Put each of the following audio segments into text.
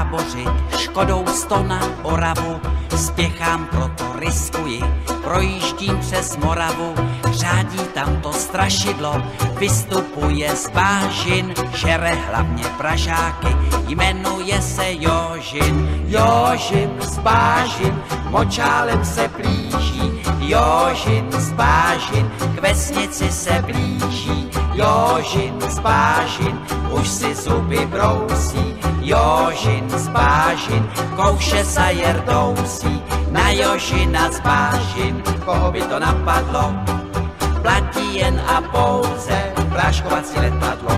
tábořit, Škodou 100 na Oravu, spěchám, proto riskuji, projíždím přes Moravu, řádí tam to strašidlo, vystupuje z Bážin, žere hlavně Pražáky, jmenuje se Jožin. Jožin z Bážin, močálem se blíží, Jožin z Bážin, k vesnici se blíží, Jožin z Bážin, už si zuby brousí, Jožin z Bážin, kouše sa jerdousí, na Jožina z Bážin, koho by to napadlo, platí jen a pouze práškovací letadlo.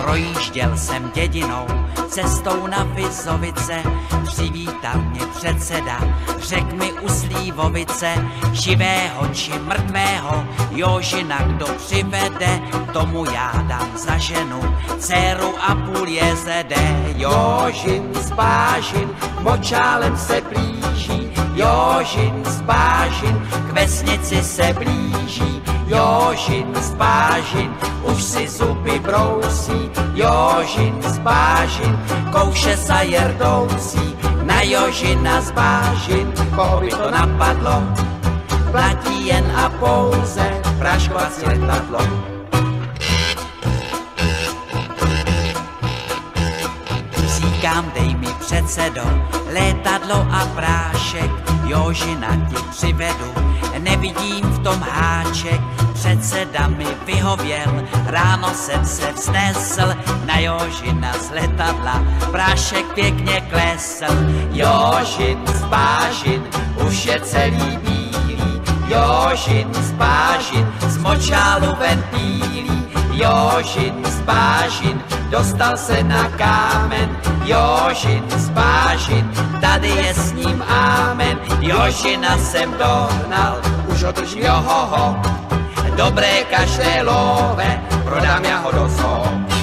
Projížděl jsem dědinou, cestou na Vizovice, přivítal mě předseda, řek mi u Slívovice, živého či mrtvého, Jožina kdo přivede, tomu já dám za ženu, dceru a půl jezede. Jožin z Bážin, močálem se blíží, Jožin z Bážin, k vesnici se blíží, Jožin z Bážin, už si zuby brousí, Jožin z Bážin, kouše sa jerdousí, na Jožina z Bážin, koho by to napadlo, platí jen a pouze práškovací letadlo. Říkám, dej mi předsedo, létadlo a prášek, Jožina ti přivedu, nevidím v tom háček, předseda mi vyhověl, ráno jsem se vznesl, na Jožina z letadla, prášek pěkně klesl. Jožin z Bážin, už je celý bílý, Jožin z Bážin, z močálu ven bílý, Jožin z Bážin, dostal se na kámen, Jožin z Bážin, tady je s ním ámen, Jožina jsem dohnal, už ho držím johoho, dobré kaštelové, prodám já ho do zoo.